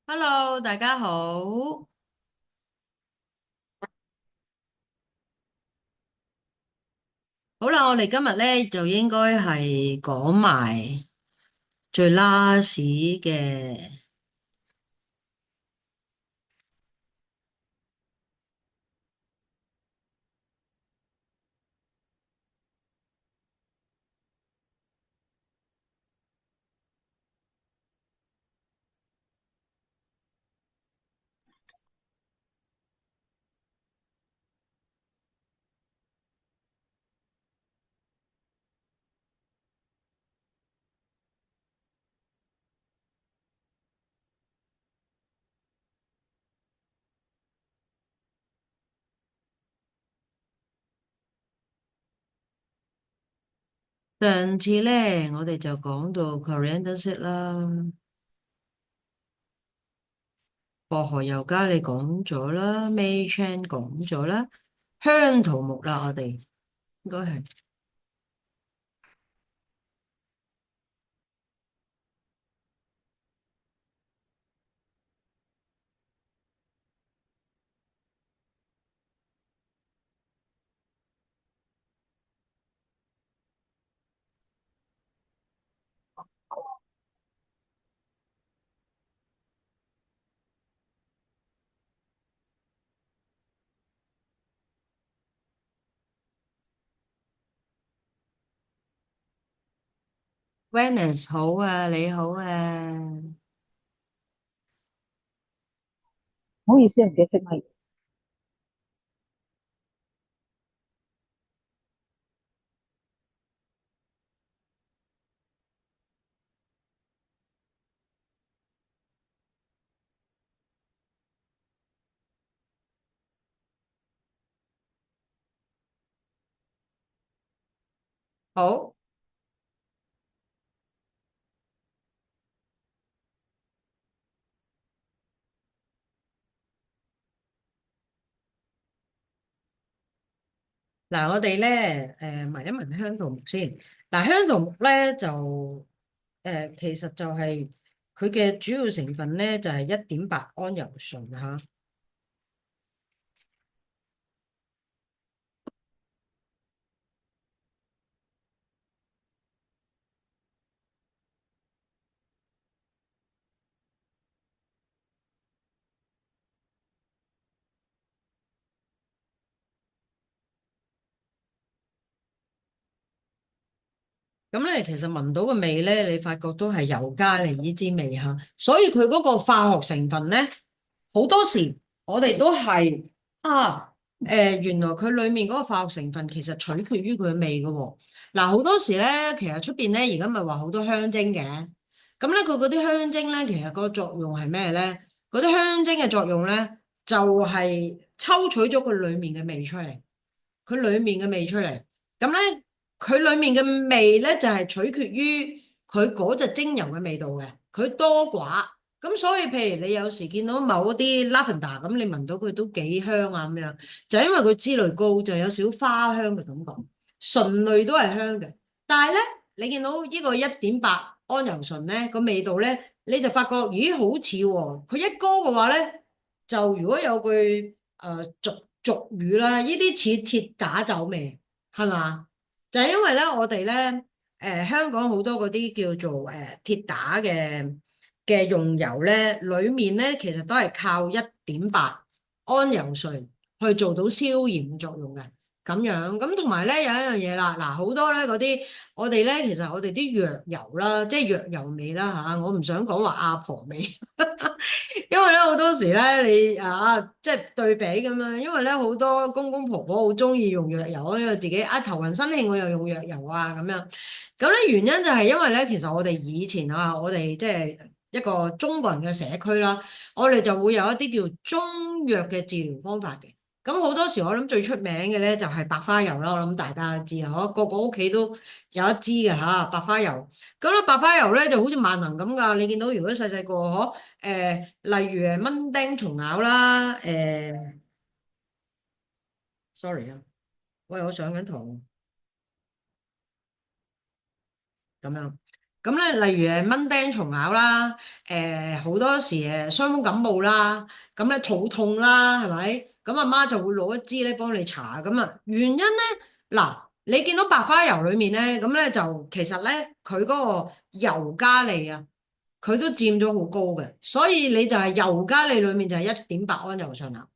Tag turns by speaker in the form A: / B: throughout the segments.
A: Hello，大家好。好啦，我哋今日咧就應該係講埋最 last 嘅上次咧，我哋就講到 coriander seed 啦，薄荷油加你講咗啦，May Chan 講咗啦，香桃木啦，我哋應該係 Venus 好啊，你好啊。
B: 唔好意思，唔記得熄咪。
A: 好。嗱，我哋咧聞一聞香桃木先。嗱，香桃木咧就其實就係佢嘅主要成分咧就係1.8安油醇嚇。咁咧其實聞到個味咧，你發覺都係尤加利呢支味嚇，所以佢嗰個化學成分咧好多時我哋都係原來佢裡面嗰個化學成分其實取決於佢嘅味嘅喎。嗱，好多時咧，其實出邊咧而家咪話好多香精嘅，咁咧佢嗰啲香精咧其實個作用係咩咧？嗰啲香精嘅作用咧就係抽取咗佢裡面嘅味出嚟，佢裡面嘅味出嚟，咁咧佢裡面嘅味咧就係取決於佢嗰隻精油嘅味道嘅，佢多寡。咁所以，譬如你有時見到某一啲 lavender 咁，你聞到佢都幾香啊咁樣，就因為佢脂類高，就有少少花香嘅感覺，醇類都係香嘅。但係咧，你見到呢個1.8安油醇咧個味道咧，你就發覺咦好似喎，佢一高嘅話咧，就如果有句俗語啦，呢啲似鐵打酒味，係嘛？就係因為咧，我哋咧香港好多嗰啲叫做鐵打嘅用油咧，裡面咧其實都係靠1.8安油醇去做到消炎嘅作用嘅。咁樣咁同埋咧有一樣嘢啦，嗱好多咧嗰啲我哋咧其實我哋啲藥油啦，即係藥油味啦嚇，我唔想講話阿婆味。因為咧好多時咧你即係對比咁樣，因為咧好多公公婆婆好中意用藥油，因為自己頭暈身㷫我又用藥油啊咁樣。咁咧原因就係因為咧，其實我哋以前我哋即係一個中國人嘅社區啦，我哋就會有一啲叫中藥嘅治療方法嘅。咁好多時我諗最出名嘅咧就係白花油啦，我諗大家都知啊，個個屋企都有一支嘅嚇白花油。咁咧白花油咧就好似萬能咁噶，你見到如果細細個例如蚊叮蟲咬啦，sorry 啊，喂，我上緊堂咁樣。咁咧，例如蚊叮蟲咬啦，好多時傷風感冒啦，咁咧肚痛啦，係咪？咁阿媽就會攞一支咧幫你搽咁啊。原因咧，嗱，你見到白花油裏面咧，咁咧就其實咧佢嗰個尤加利啊，佢都佔咗好高嘅，所以你就係尤加利裏面就係1.8胺油醇啦。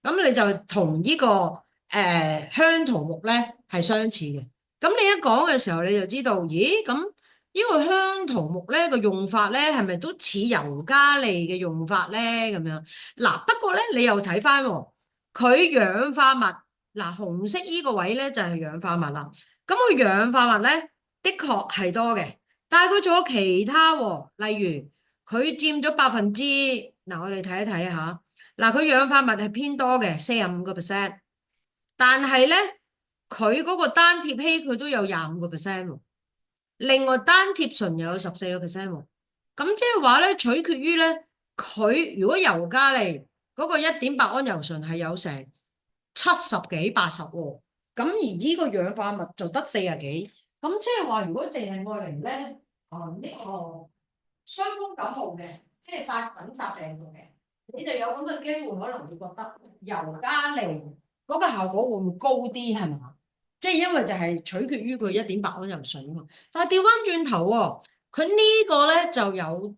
A: 咁你就同呢個香桃木咧係相似嘅。咁你一講嘅時候，你就知道，咦？咁呢個香桃木咧個用法咧係咪都似尤加利嘅用法咧？咁樣嗱，不過咧你又睇翻佢氧化物嗱，紅色呢個位咧就係氧化物啦。咁個氧化物咧的確係多嘅，但係佢仲有其他喎，例如佢佔咗嗱，我哋睇一睇下。嗱，佢氧化物係偏多嘅45%，但係咧佢嗰個單萜烯佢都有25%喎。另外單萜醇又有14%喎。咁即係話咧，取決於咧佢如果尤加利嗰個1.8胺油醇係有成70幾80喎，咁而呢個氧化物就得40幾，咁即係話如果淨係愛嚟咧，呢個傷風感冒嘅，即係殺菌殺病毒嘅。你就有咁嘅機會，可能會覺得尤加利嗰個效果會唔會高啲，係嘛？即係因為就係取決於佢1.8胺油醇啊嘛。但係調翻轉頭喎，佢呢個咧就有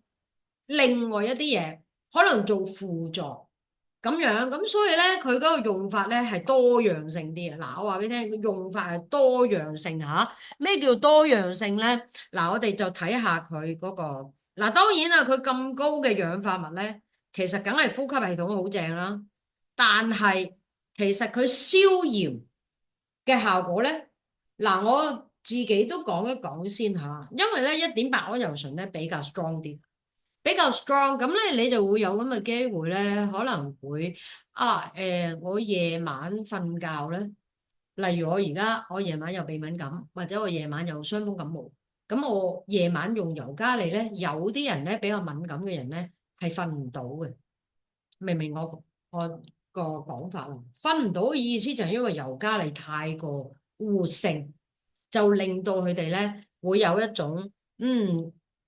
A: 另外一啲嘢，可能做輔助咁樣，咁所以咧佢嗰個用法咧係多樣性啲嘅。嗱，我話俾你聽，用法係多樣性嚇。咩叫多樣性咧？嗱，我哋就睇下佢嗰個嗱，當然啦，佢咁高嘅氧化物咧。其實梗係呼吸系統好正啦，但係其實佢消炎嘅效果咧，嗱我自己都講一講先嚇，因為咧1.8胺油醇咧比較 strong 啲，比較 strong，咁咧你就會有咁嘅機會咧，可能會我夜晚瞓覺咧，例如我夜晚有鼻敏感，或者我夜晚有傷風感冒，咁我夜晚用尤加利咧，有啲人咧比較敏感嘅人咧係瞓唔到嘅。明唔明我個講法啊？分唔到嘅意思就係因為尤加利太過活性，就令到佢哋咧會有一種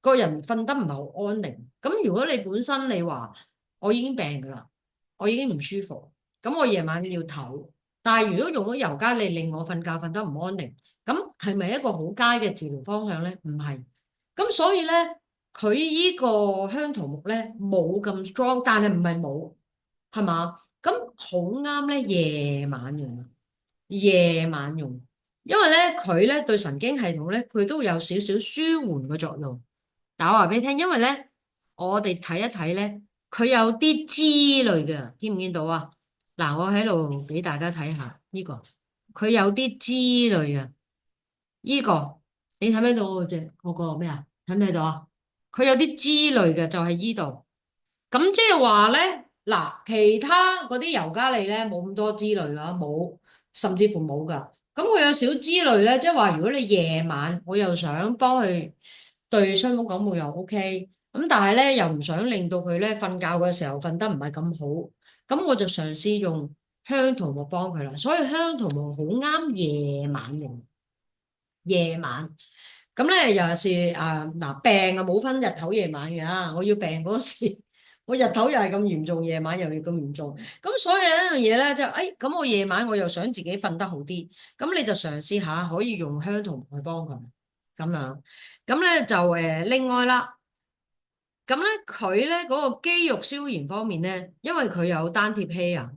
A: 個人瞓得唔係好安寧。咁如果你本身你話我已經病㗎啦，我已經唔舒服，咁我夜晚要唞，但係如果用咗尤加利令我瞓覺瞓得唔安寧，咁係咪一個好佳嘅治療方向咧？唔係。咁所以咧。佢依個香桃木咧冇咁 strong，但係唔係冇，係嘛？咁好啱咧夜晚用，夜晚用，因為咧佢咧對神經系統咧佢都有少少舒緩嘅作用。但我話俾你聽，因為咧我哋睇一睇咧，佢有啲脂類嘅，見唔見到啊？嗱，我喺度俾大家睇下呢個，佢有啲脂類嘅，呢個你睇唔睇到我個咩啊？睇唔睇到啊？佢有啲脂類嘅就係依度，咁即係話咧，嗱，其他嗰啲尤加利咧冇咁多脂類噶，冇，甚至乎冇噶。咁佢有少脂類咧，即係話如果你夜晚我又想幫佢對傷風感冒又 OK，咁但係咧又唔想令到佢咧瞓覺嘅時候瞓得唔係咁好，咁我就嘗試用香桃木幫佢啦。所以香桃木好啱夜晚用，夜晚。咁咧又係嗱病啊冇分日頭夜晚嘅，我要病嗰時，我日頭又係咁嚴重，夜晚又係咁嚴重，咁所以有一樣嘢咧就咁我夜晚我又想自己瞓得好啲，咁你就嘗試下可以用香桃木去幫佢咁樣，咁咧就另外啦，咁咧佢咧嗰個肌肉消炎方面咧，因為佢有單萜烯啊，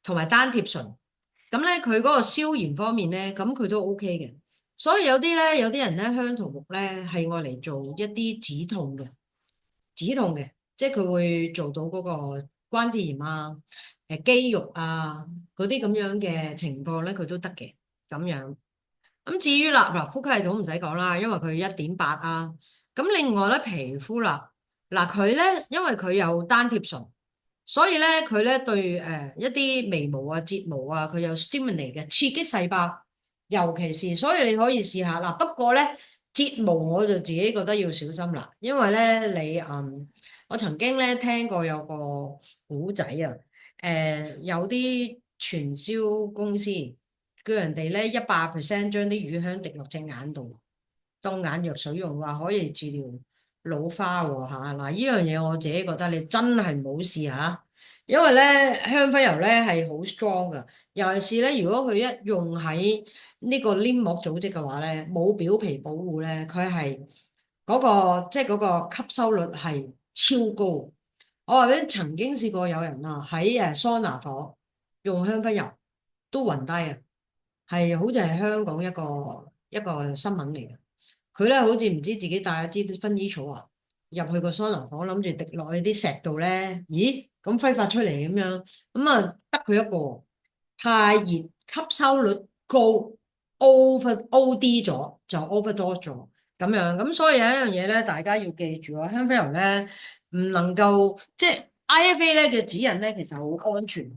A: 同埋單萜醇，咁咧佢嗰個消炎方面咧，咁佢都 OK 嘅。所以有啲人咧，香桃木咧係愛嚟做一啲止痛嘅，即係佢會做到嗰個關節炎啊、肌肉啊嗰啲咁樣嘅情況咧，佢都得嘅咁樣。咁至於嗱，呼吸系統唔使講啦，因為佢1.8啊。咁另外咧，皮膚啦，嗱佢咧，因為佢有單萜醇，所以咧佢咧對一啲眉毛啊、睫毛啊，佢有 stimulate 嘅刺激細胞。尤其是，所以你可以試下嗱。不過咧，睫毛我就自己覺得要小心啦，因為咧我曾經咧聽過有個古仔啊，有啲傳銷公司叫人哋咧100%將啲乳香滴落隻眼度，當眼藥水用，話可以治療老花喎嚇。嗱，呢樣嘢我自己覺得你真係唔好試嚇，因為咧香薰油咧係好 strong 噶，尤其是咧如果佢一用喺呢個黏膜組織嘅話咧，冇表皮保護咧，佢係嗰個即係嗰個吸收率係超高。我話俾你曾經試過有人啊喺桑拿房用香薰油都暈低啊，係好似係香港一個新聞嚟嘅。佢咧好似唔知自己帶咗支薰衣草啊入去個桑拿房，諗住滴落去啲石度咧，咦咁揮發出嚟咁樣，咁啊得佢一個太熱吸收率高 OD 咗就 overdose 咗咁樣，咁所以有一樣嘢咧，大家要記住啊，香薰油咧唔能夠即係 IFA 咧嘅指引咧，其實好安全。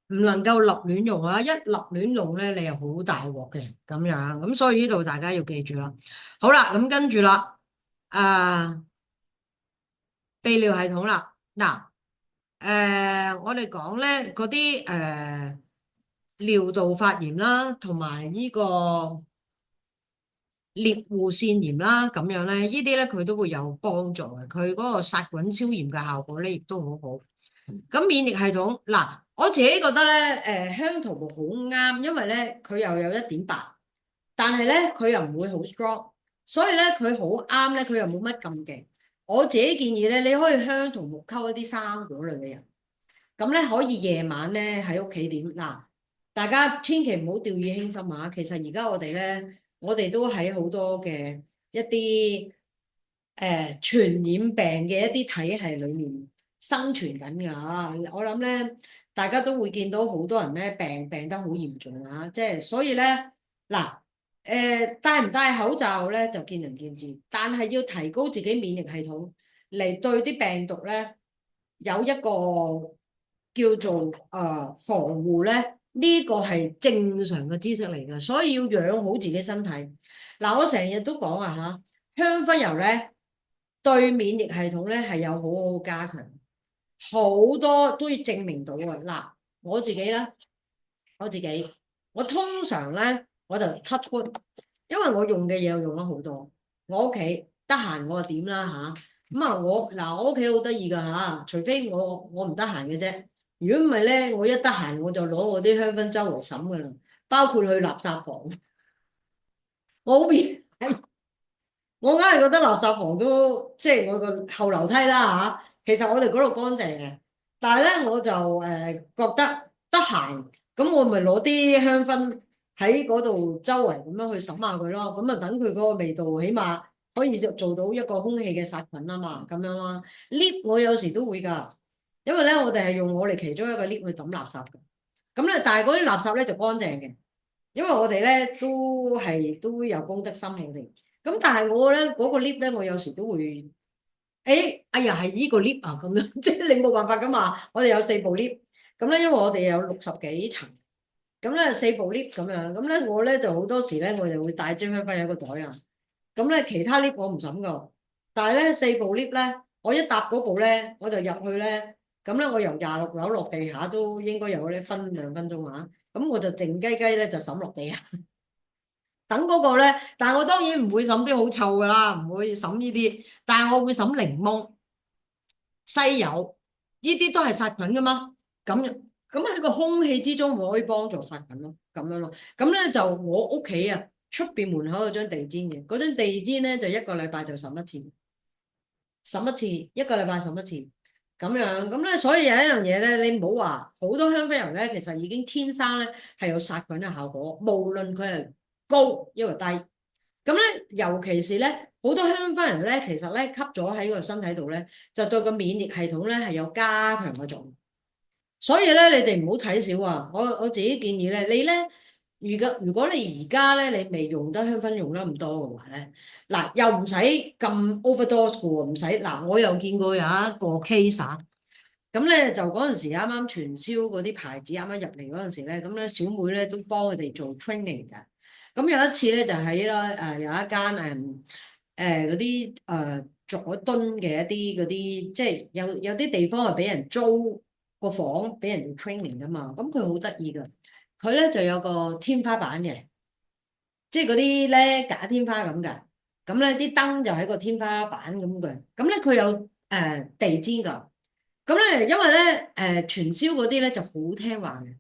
A: 唔能夠立亂用啊！一立亂用咧，你又好大鑊嘅咁樣，咁所以呢度大家要記住啦。好啦，咁跟住啦，泌尿系統啦，嗱，我哋講咧嗰啲尿道發炎啦，同埋呢個獵戶腺炎啦，咁樣咧，呢啲咧佢都會有幫助嘅，佢嗰個殺菌消炎嘅效果咧，亦都好好。咁免疫系統嗱，我自己覺得咧，香桃木好啱，因為咧佢又有1.8，但係咧佢又唔會好 strong，所以咧佢好啱咧，佢又冇乜咁勁。我自己建議咧，你可以香桃木溝一啲生果類嘅人，咁咧可以夜晚咧喺屋企點嗱，大家千祈唔好掉以輕心啊！其實而家我哋咧，我哋都喺好多嘅一啲傳染病嘅一啲體系裏面生存緊㗎。我諗咧，大家都會見到好多人咧病得好嚴重啊！即係所以咧嗱，戴唔戴口罩咧就見仁見智，但係要提高自己免疫系統嚟對啲病毒咧有一個叫做防護咧，呢個係正常嘅知識嚟㗎，所以要養好自己身體。嗱，我成日都講啊嚇，香薰油咧對免疫系統咧係有好好加強，好多都要證明到㗎。嗱，我自己咧，我通常咧我就 touch wood，因為我用嘅嘢我用咗好多，我屋企得閒我就點啦嚇。咁啊，我屋企好得意㗎嚇，除非我唔得閒嘅啫。如果唔係咧，我一得閒我就攞我啲香薰周圍審㗎啦，包括去垃圾房。我好變態，我硬係覺得垃圾房都即係我個後樓梯啦嚇。其實我哋嗰度乾淨嘅，但係咧我就覺得得閒，咁我咪攞啲香薰喺嗰度周圍咁樣去審下佢咯。咁啊等佢嗰個味道，起碼可以做到一個空氣嘅殺菌啊嘛，咁樣啦。lift 我有時都會㗎，因為咧我哋係用我哋其中一個 lift 去抌垃圾嘅。咁咧，但係嗰啲垃圾咧就乾淨嘅，因為我哋咧都有公德心我哋。咁但係我咧嗰個 lift 咧，我有時都會，哎呀係依個 lift 啊咁樣，即係你冇辦法噶嘛。我哋有4部 lift，咁咧因為我哋有60幾層，咁咧4部 lift 咁樣，咁咧我咧就好多時咧我就會帶張香薰喺個袋啊。咁咧其他 lift 我唔審噶，但係咧4部 lift 咧，我一搭嗰部咧我就入去咧，咁咧我由26樓落地下都應該有咧分2分鐘啊。咁我就靜雞雞咧就審落地下。等嗰個咧，但係我當然唔會審啲好臭噶啦，唔會審呢啲，但係我會審檸檬、西柚，呢啲都係殺菌噶嘛。咁喺個空氣之中，我可以幫助殺菌咯，咁樣咯。咁咧就我屋企啊，出邊門口有張地氈嘅，嗰張地氈咧就1個禮拜就審一次，審一次，一個禮拜審一次，咁樣咁咧。所以有一樣嘢咧，你唔好話好多香薰油咧，其實已經天生咧係有殺菌嘅效果，無論佢係高抑或低。咁咧，尤其是咧，好多香薰人咧，其實咧吸咗喺個身體度咧，就對個免疫系統咧係有加強嘅作用。所以咧，你哋唔好睇小啊！我自己建議咧，你咧如果你而家咧你未用得香薰用得咁多嘅話咧，嗱又唔使咁 overdose 嘅喎，唔使嗱，我又見過有一個 case 啊，咁咧就嗰陣時啱啱傳銷嗰啲牌子啱啱入嚟嗰陣時咧，咁咧小妹咧都幫佢哋做 training 嘅。咁有一次咧就喺啦有一間嗰啲佐敦嘅一啲嗰啲，即係有啲地方係俾人租個房俾人做 training 噶嘛。咁佢好得意噶，佢咧就有個天花板嘅，即係嗰啲咧假天花咁㗎。咁咧啲燈就喺個天花板咁嘅，咁咧佢有地氈㗎。咁咧因為咧傳銷嗰啲咧就好聽話嘅，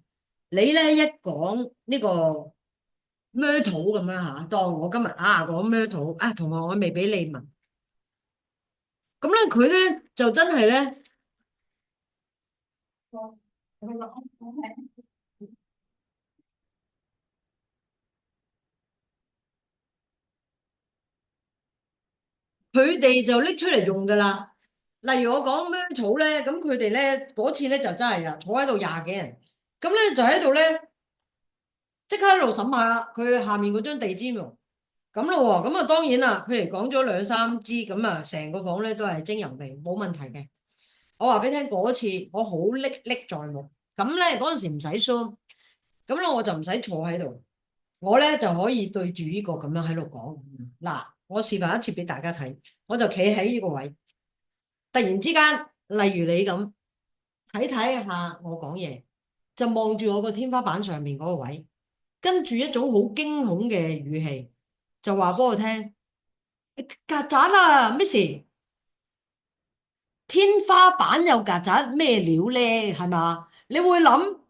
A: 你咧一講呢個咩土咁樣嚇，當我今日講咩土啊，同學我未俾你問，咁咧佢咧就真係咧。佢哋就拎出嚟用噶啦。例如我講咩草咧，咁佢哋咧嗰次咧就真係啊，坐喺度廿幾人，咁咧就喺度咧即刻喺度審下佢下面嗰張地氈喎。咁咯喎，咁啊當然啦，佢哋講咗兩三支，咁啊成個房咧都係精油味，冇問題嘅。我話俾你聽，嗰次我好歷歷在目。咁咧嗰陣時唔使 Zoom，咁咧我就唔使坐喺度，我咧就可以對住呢個咁樣喺度講。嗱，我示範一次俾大家睇，我就企喺呢個位。突然之間，例如你咁睇下我講嘢，就望住我個天花板上面嗰個位，跟住一種好驚恐嘅語氣，就話俾我聽：曱甴啊，Miss，天花板有曱甴咩料咧？係嘛？你會諗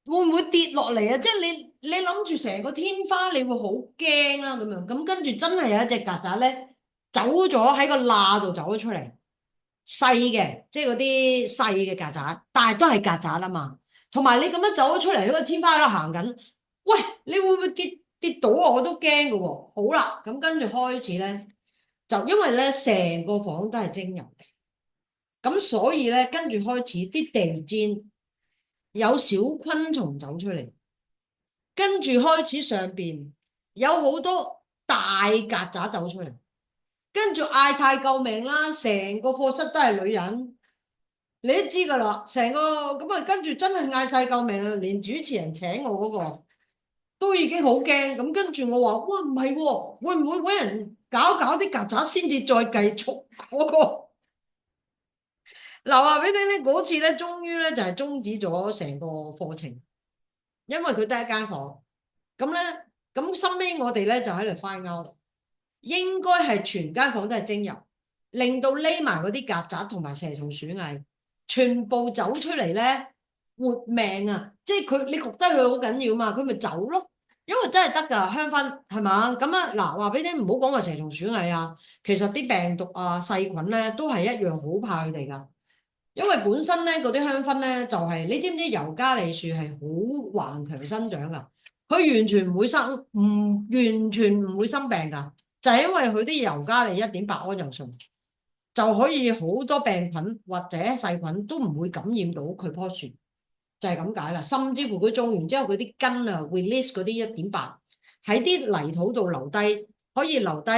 A: 會唔會跌落嚟啊？即係你諗住成個天花，你會好驚啦咁樣。咁跟住真係有一隻曱甴咧，走咗喺個罅度走咗出嚟。細嘅，即係嗰啲細嘅曱甴，但係都係曱甴啊嘛。同埋你咁樣走咗出嚟喺個天花板行緊，喂，你會唔會跌倒啊？我都驚嘅喎。好啦，咁跟住開始咧，就因為咧成個房都係精油嚟，咁所以咧跟住開始啲地氈有小昆蟲走出嚟，跟住開始上邊有好多大曱甴走出嚟，跟住嗌晒救命啦！成個課室都係女人。你都知噶啦，成個咁啊，跟住真係嗌晒救命啊！連主持人請我嗰個都已經好驚，咁跟住我話：哇，唔係喎，會唔會揾人搞啲曱甴先至再繼續嗰個？嗱，話俾你聽咧，嗰次咧，終於咧就係終止咗成個課程，因為佢得一間房，咁咧咁收尾我哋咧就喺度 find out，應該係全間房都係精油，令到匿埋嗰啲曱甴同埋蛇蟲鼠蟻全部走出嚟咧，活命啊！即係佢，你覺得佢好緊要嘛？佢咪走咯，因為真係得㗎香薰係嘛？咁啊嗱，話俾你聽，唔好講話蛇蟲鼠蟻啊，其實啲病毒啊細菌咧都係一樣好怕佢哋㗎，因為本身咧嗰啲香薰咧就係、你知唔知尤加利樹係好頑強生長㗎？佢完全唔會生，完全唔會生病㗎，就係、因為佢啲尤加利1.8安油醇。就可以好多病菌或者細菌都唔會感染到佢棵樹，就係咁解啦。甚至乎佢種完之後，佢啲根啊 release 嗰啲1.8喺啲泥土度留低，可以留低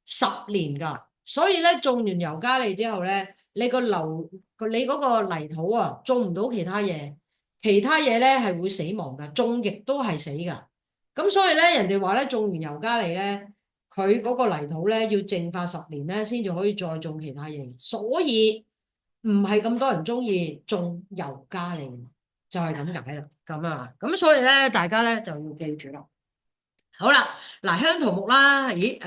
A: 10年㗎。所以咧，種完尤加利之後咧，你嗰個泥土啊，種唔到其他嘢，其他嘢咧係會死亡㗎，種極都係死㗎。咁所以咧，人哋話咧，種完尤加利咧。佢嗰個泥土咧要淨化10年咧，先至可以再種其他嘢，所以唔係咁多人中意種尤加利，就係咁解啦。咁啊，咁所以咧，大家咧就要記住啦。好啦，嗱，香桃木啦，咦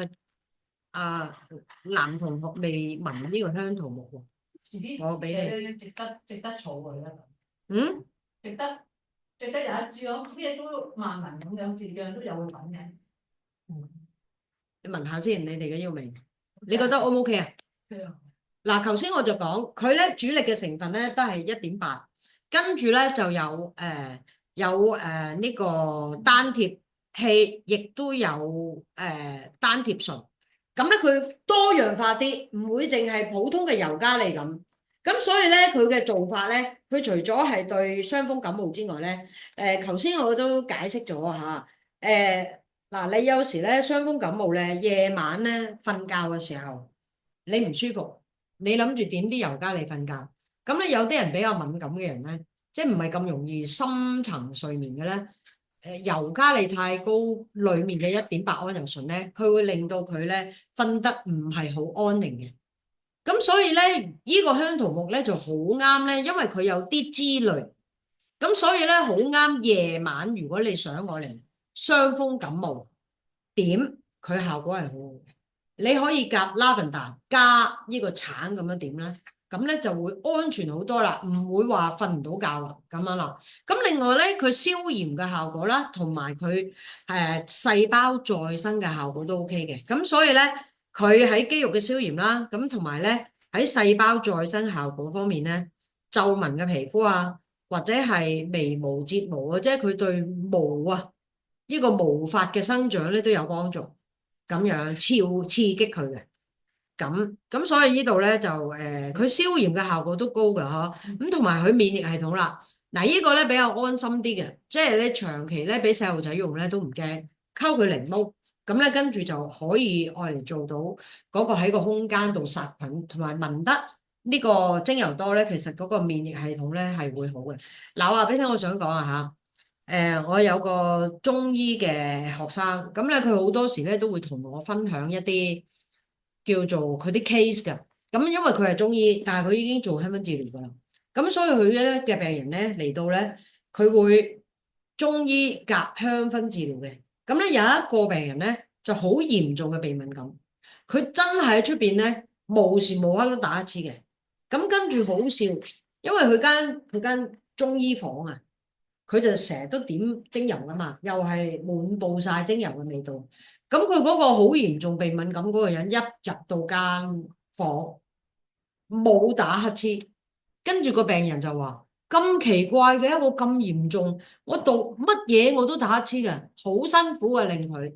A: 男同學未聞呢個香桃木喎，我俾你，值得儲㗎啦。嗯，值得有一支咯，咩都萬聞咁樣，樣樣都有份嘅。你聞下先，你哋嘅腰味，你覺得 O 唔 OK 啊？嗱，頭先我就講佢咧主力嘅成分咧都係1.8，跟住咧就有呢個單萜烯，亦都有單萜醇。咁咧佢多樣化啲，唔會淨係普通嘅尤加利咁。咁所以咧佢嘅做法咧，佢除咗係對傷風感冒之外咧，頭先我都解釋咗嚇，嗱，你有時咧傷風感冒咧，夜晚咧瞓覺嘅時候，你唔舒服，你諗住點啲尤加利瞓覺，咁咧有啲人比較敏感嘅人咧，即係唔係咁容易深層睡眠嘅咧，尤加利太高裡面嘅1.8安油醇咧，佢會令到佢咧瞓得唔係好安寧嘅。咁所以咧，呢個香桃木咧就好啱咧，因為佢有啲脂類，咁所以咧好啱夜晚。如果你想我嚟傷風感冒點，佢效果係好好嘅。你可以夾 lavender 加呢個橙咁樣點咧？咁咧就會安全好多啦，唔會話瞓唔到覺啦咁樣啦。咁另外咧，佢消炎嘅效果啦，同埋佢細胞再生嘅效果都 OK 嘅。咁所以咧，佢喺肌肉嘅消炎啦，咁同埋咧喺細胞再生效果方面咧，皺紋嘅皮膚啊，或者係眉毛、睫毛啊，即係佢對毛啊呢個毛髮嘅生長咧都有幫助，咁樣刺激佢嘅。咁所以呢度咧就佢消炎嘅效果都高嘅嗬，咁同埋佢免疫系統啦。嗱，呢個咧比較安心啲嘅，即係你長期咧俾細路仔用咧都唔驚，溝佢檸檬，咁咧跟住就可以愛嚟做到嗰個喺個空間度殺菌，同埋聞得呢個精油多咧，其實嗰個免疫系統咧係會好嘅。嗱，我話俾你聽，我想講啊嚇，我有個中醫嘅學生，咁咧佢好多時咧都會同我分享一啲叫做佢啲 case 㗎。咁因為佢係中醫，但係佢已經做香薰治療㗎啦。咁所以佢咧嘅病人咧嚟到咧，佢會中醫夾香薰治療嘅。咁咧有一個病人咧就好嚴重嘅鼻敏感，佢真係喺出邊咧無時無刻都打一次嘅。咁跟住好笑，因為佢間中醫房啊。佢就成日都點精油噶嘛，又係滿布晒精油嘅味道。咁佢嗰個好嚴重鼻敏感嗰個人一入到間房冇打乞嗤，跟住個病人就話：咁奇怪嘅，我咁嚴重，我讀乜嘢我都打乞嗤嘅，好辛苦啊令佢。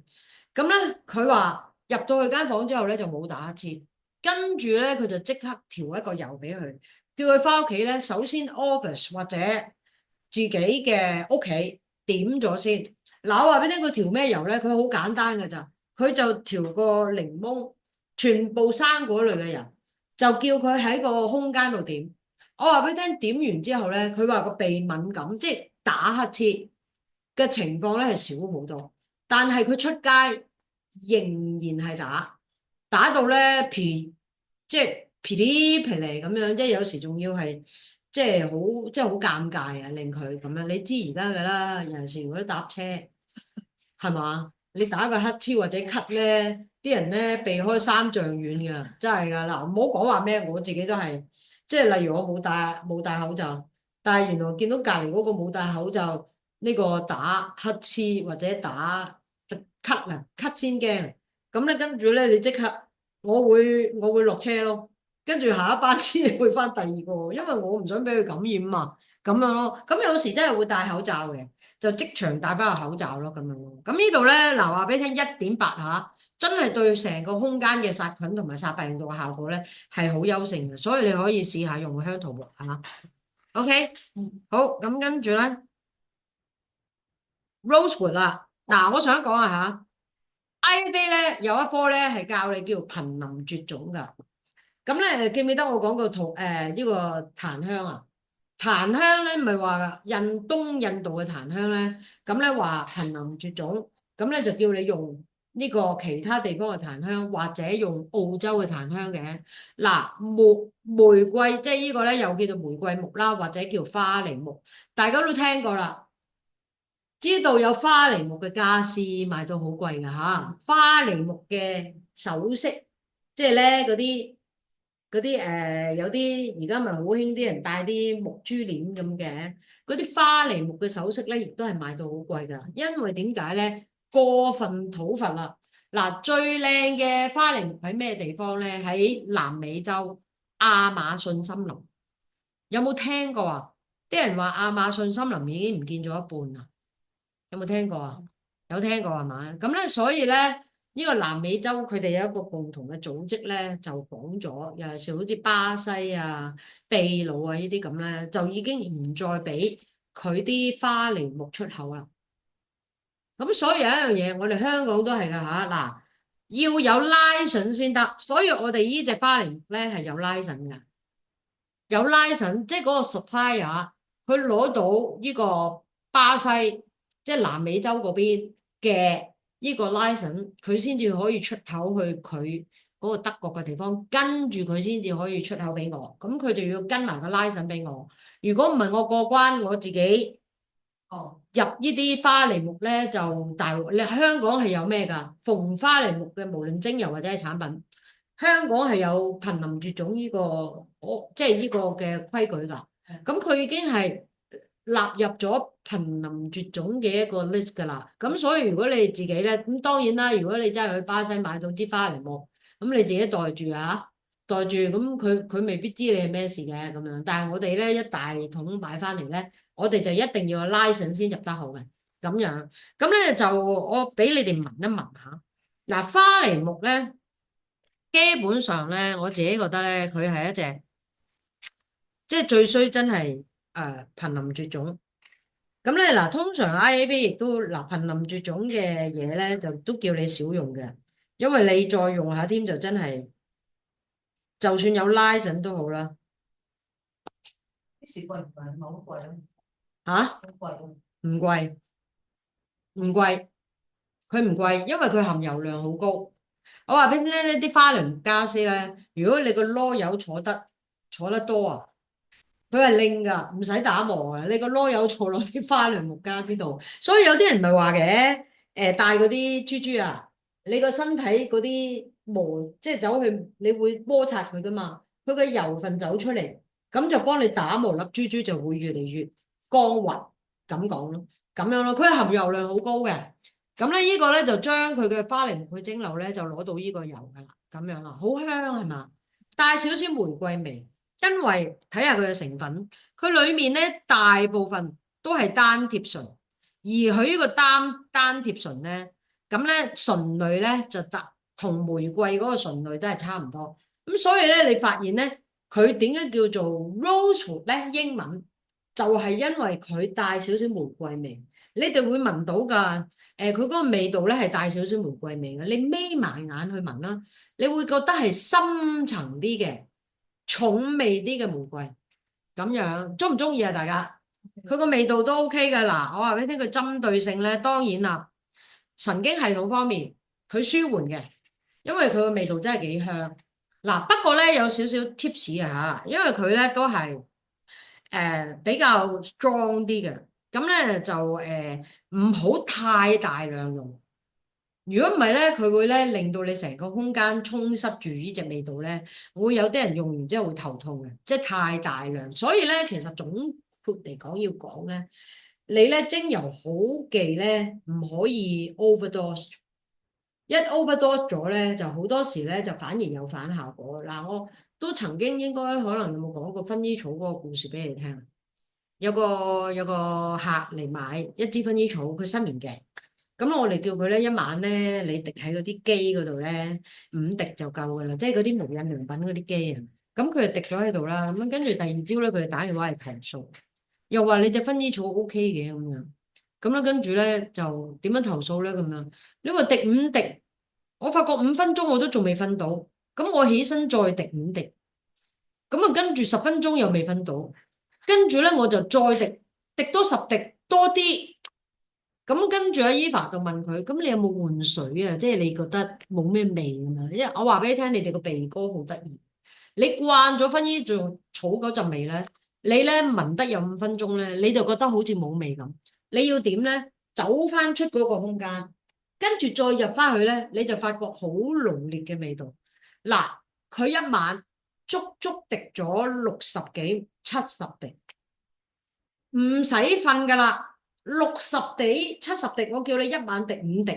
A: 咁咧佢話入到去間房之後咧就冇打乞嗤，跟住咧佢就即刻調一個油俾佢，叫佢翻屋企咧，首先 office 或者自己嘅屋企點咗先。嗱，我話俾你聽，佢調咩油咧？佢好簡單㗎咋，佢就調個檸檬，全部生果類嘅人，就叫佢喺個空間度點。我話俾你聽，點完之後咧，佢話個鼻敏感，即係打乞嗤嘅情況咧係少好多，但係佢出街仍然係打到咧即係噼哩噼哩咁樣，即係有時仲要係。即係好尷尬啊！令佢咁樣，你知而家㗎啦。有陣時如果搭車係嘛，你打個乞嗤或者咳咧，啲人咧避開3丈遠㗎，真係㗎嗱。唔好講話咩，我自己都係，即係例如我冇戴口罩，但係原來見到隔離嗰個冇戴口罩，呢個打乞嗤或者打咳啊，咳先驚。咁咧跟住咧，你即刻我會落車咯。跟住下一班先去翻第二個，因為我唔想俾佢感染嘛，咁樣咯。咁有時真係會戴口罩嘅，就即場戴翻個口罩咯，咁樣咯。咁呢度咧，嗱話俾你聽1.8下，真係對成個空間嘅殺菌同埋殺病毒嘅效果咧係好優勝嘅，所以你可以試下用香桃木嚇。OK，好，咁跟住咧 Rosewood 啦，嗱我想講下IFA 咧有一科咧係教你叫瀕臨絕種㗎。咁咧，記唔記得我講過呢個檀香啊？檀香咧唔係話東印度嘅檀香咧，咁咧話瀕臨絕種，咁咧就叫你用呢個其他地方嘅檀香，或者用澳洲嘅檀香嘅。嗱，玫瑰即係呢個咧又叫做玫瑰木啦，或者叫花梨木，大家都聽過啦，知道有花梨木嘅家私賣到好貴㗎嚇，花梨木嘅首飾，即係咧嗰啲有啲而家咪好興啲人戴啲木珠鏈咁嘅，嗰啲花梨木嘅首飾咧，亦都係賣到好貴㗎。因為點解咧？過分討伐啦。嗱，最靚嘅花梨木喺咩地方咧？喺南美洲亞馬遜森林。有冇聽過啊？啲人話亞馬遜森林已經唔見咗一半啦。有冇聽過啊？有聽過係嘛？咁咧，所以咧，呢個南美洲佢哋有一個共同嘅組織咧，就講咗，尤其是好似巴西啊、秘魯啊呢啲咁咧，就已經唔再俾佢啲花梨木出口啦。咁所以有一樣嘢，我哋香港都係㗎吓，嗱，要有 license 先得。所以我哋呢隻花梨木咧係有 license 㗎，有 license，即係嗰個 supplier，佢攞到呢個巴西。即係南美洲嗰邊嘅呢個 license，佢先至可以出口去佢嗰個德國嘅地方，跟住佢先至可以出口俾我。咁佢就要跟埋個 license 俾我。如果唔係我過關，我自己入呢啲花梨木咧就大鑊，你香港係有咩㗎？逢花梨木嘅無論精油或者係產品，香港係有瀕臨絕種呢個，即係呢個嘅規矩㗎。咁佢已經係納入咗瀕臨絕種嘅一個 list 㗎啦。咁所以如果你自己咧，咁當然啦，如果你真係去巴西買到支花梨木，咁你自己袋住啊，袋住，咁佢未必知你係咩事嘅咁樣。但係我哋咧一大桶買翻嚟咧。我哋就一定要有 license 先入得好嘅，咁樣，咁咧就我俾你哋聞一聞下。嗱，花梨木咧，基本上咧，我自己覺得咧，佢係一隻即係最衰，真係瀕臨絕種。咁咧嗱，通常 IAV 亦都嗱瀕臨絕種嘅嘢咧，就都叫你少用嘅，因為你再用下添就真係，就算有 license 都好啦。
B: 啲士貴唔貴？唔係好貴啊？
A: 嚇？
B: 好貴啊？
A: 唔貴，唔貴。佢唔貴，因為佢含油量好高。我話俾你聽呢啲花梨木家私咧，如果你個籮柚坐得多啊，佢係拎噶，唔使打磨啊。你個籮柚坐落啲花梨木家私度，所以有啲人唔係話嘅，戴嗰啲珠珠啊，你個身體嗰啲毛，即係走去，你會摩擦佢噶嘛，佢個油分走出嚟，咁就幫你打磨粒珠珠就會越嚟越光滑，咁講咯，咁樣咯，佢含油量好高嘅。咁咧，呢個咧就將佢嘅花梨木去蒸餾咧，就攞到呢個油噶啦，咁樣啦，好香係嘛？帶少少玫瑰味，因為睇下佢嘅成分，佢裡面咧大部分都係單萜醇，而佢呢個單萜醇咧，咁咧醇類咧就同玫瑰嗰個醇類都係差唔多，咁所以咧你發現咧，佢點解叫做 rosewood 咧？英文就係因為佢帶少少玫瑰味。你哋會聞到㗎，佢嗰個味道咧係帶少少玫瑰味嘅。你眯埋眼去聞啦，你會覺得係深層啲嘅、重味啲嘅玫瑰咁樣，中唔中意啊？大家佢個味道都 OK 㗎。嗱，我話俾你聽，佢針對性咧，當然啦，神經系統方面佢舒緩嘅，因為佢個味道真係幾香。嗱，不過咧有少少 tips 啊嚇，因為佢咧都係比較 strong 啲嘅。咁咧就唔好太大量用，如果唔係咧，佢會咧令到你成個空間充塞住呢隻味道咧，會有啲人用完之後會頭痛嘅，即係太大量。所以咧，其實總括嚟講要講咧，你咧精油好忌咧唔可以 overdose，一 overdose 咗咧就好多時咧就反而有反效果。嗱，我都曾經應該可能有冇講過薰衣草嗰個故事俾你聽。有個客嚟買一支薰衣草，佢失眠嘅。咁我哋叫佢咧一晚咧，你滴喺嗰啲機嗰度咧，5滴就夠噶啦，即係嗰啲無印良品嗰啲機啊。咁佢就滴咗喺度啦。咁跟住第二朝咧，佢就打電話嚟投訴，又話你隻薰衣草 OK 嘅咁樣。咁咧跟住咧就點樣投訴咧咁樣？你話滴5滴，我發覺5分鐘我都仲未瞓到，咁我起身再滴5滴，咁啊跟住10分鐘又未瞓到。跟住咧，我就再滴多10滴多啲，咁跟住阿 Eva 就問佢：咁你有冇換水啊？即係你覺得冇咩味咁樣？因為我話俾你聽，你哋個鼻哥好得意，你慣咗薰衣草嗰陣味咧，你咧聞得有5分鐘咧，你就覺得好似冇味咁。你要點咧？走翻出嗰個空間，跟住再入翻去咧，你就發覺好濃烈嘅味道。嗱，佢一晚足足滴咗60幾70滴。唔使瞓噶啦，60滴70滴，我叫你一晚滴5滴，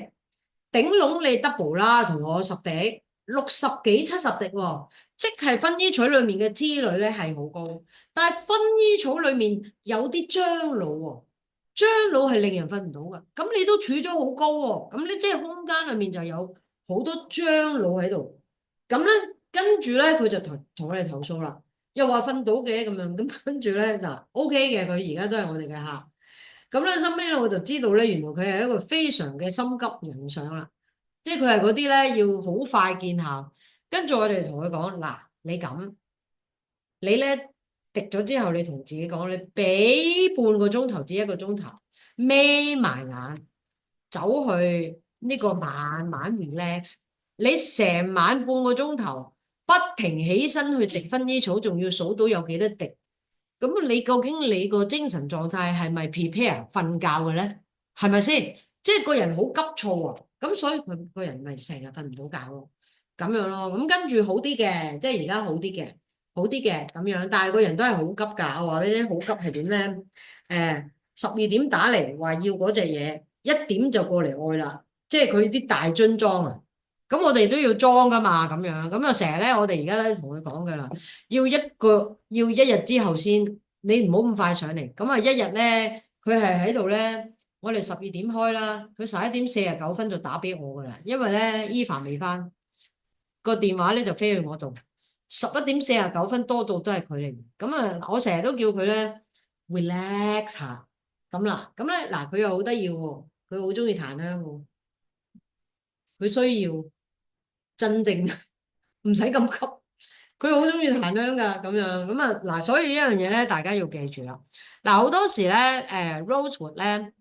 A: 頂籠你 double 啦，同我10滴，60幾70滴喎，即係薰衣草裏面嘅脂類咧係好高，但係薰衣草裏面有啲樟腦喎，樟腦係令人瞓唔到噶，咁你都儲咗好高喎，咁你即係空間裏面就有好多樟腦喺度，咁咧跟住咧佢就同我哋投訴啦。又話瞓到嘅咁樣，咁跟住咧嗱 OK 嘅，佢而家都係我哋嘅客。咁咧收尾咧我就知道咧，原來佢係一個非常嘅心急人上啦，即係佢係嗰啲咧要好快見效。跟住我哋同佢講嗱，你咁，你咧滴咗之後，你同自己講，你俾半個鐘頭至1個鐘頭，眯埋眼走去呢個慢慢 relax，你成晚半個鐘頭。不停起身去滴薰衣草，仲要數到有幾多滴，咁你究竟你個精神狀態係咪 prepare 瞓覺嘅咧？係咪先？即係個人好急躁啊，咁所以佢個人咪成日瞓唔到覺咯，咁樣咯。咁跟住好啲嘅，即係而家好啲嘅，好啲嘅咁樣。但係個人都係好急㗎，我話俾你聽，好急係點咧？12點打嚟話要嗰隻嘢，1點就過嚟愛啦，即係佢啲大樽裝啊。咁我哋都要裝㗎嘛，咁樣咁啊，成日咧，我哋而家咧同佢講㗎啦，要一日之後先，你唔好咁快上嚟。咁啊，一日咧，佢係喺度咧，我哋12點開啦，佢11點49分就打俾我㗎啦，因為咧Eva未返，個電話咧就飛去我度，11點49分多到都係佢嚟。咁啊，我成日都叫佢咧 relax 下，咁啦，咁咧嗱，佢又好得意喎，佢好中意彈香喎，佢需要。鎮定，唔使咁急。佢好中意檀香噶，咁樣咁啊嗱，所以呢樣嘢咧，大家要記住啦。嗱，好多時咧，rosewood 咧，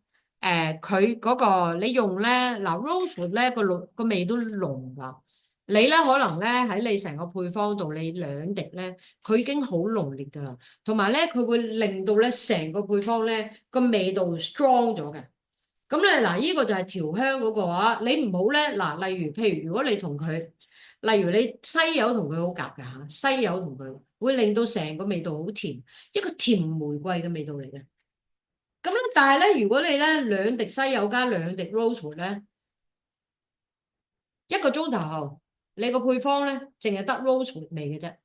A: 佢嗰個你用咧，嗱 rosewood 咧個味都濃噶。你咧可能咧喺你成個配方度，你2滴咧，佢已經好濃烈噶啦。同埋咧，佢會令到咧成個配方咧個味道 strong 咗嘅。咁咧嗱，呢個就係調香嗰個話，你唔好咧嗱，例如譬如如果你同佢，例如你西柚同佢好夾㗎嚇，西柚同佢會令到成個味道好甜，一個甜玫瑰嘅味道嚟嘅。咁咧，但係咧，如果你咧2滴西柚加2滴 rosewood 咧，1個鐘頭後，你個配方咧淨係得 rosewood 味嘅啫，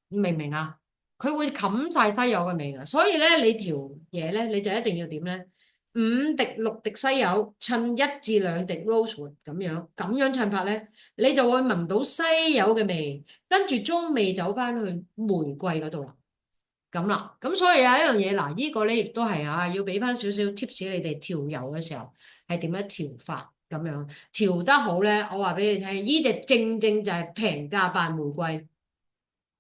A: 明唔明啊？佢會冚晒西柚嘅味㗎，所以咧你調嘢咧，你就一定要點咧？5滴6滴西柚，襯1至2滴 rosewood 咁樣襯法咧，你就會聞到西柚嘅味，跟住中味走翻去玫瑰嗰度啦，咁啦，咁所以有一樣嘢嗱，呢個咧亦都係要俾翻少少 tips 你哋調油嘅時候係點樣調法咁樣調得好咧？我話俾你聽，呢隻正正就係平價扮玫瑰。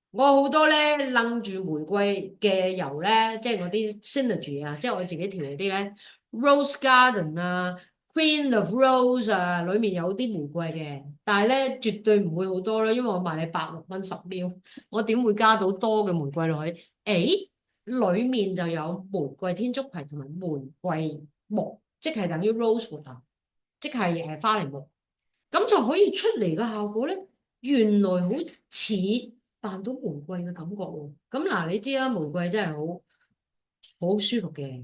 A: 我好多咧楞住玫瑰嘅油咧，即係嗰啲 synergy 啊，即係我自己調嗰啲咧，Rose Garden 啊，Queen of Rose 啊，裡面有啲玫瑰嘅，但係咧絕對唔會好多啦，因為我賣你106蚊10ml，我點會加到多嘅玫瑰落去？誒，裡面就有玫瑰天竺葵同埋玫瑰木，即係等於 rosewood 啊，即係花梨木，咁就可以出嚟嘅效果咧，原來好似〜扮到玫瑰嘅感覺喎，咁嗱，你知啦，玫瑰真係好舒服嘅。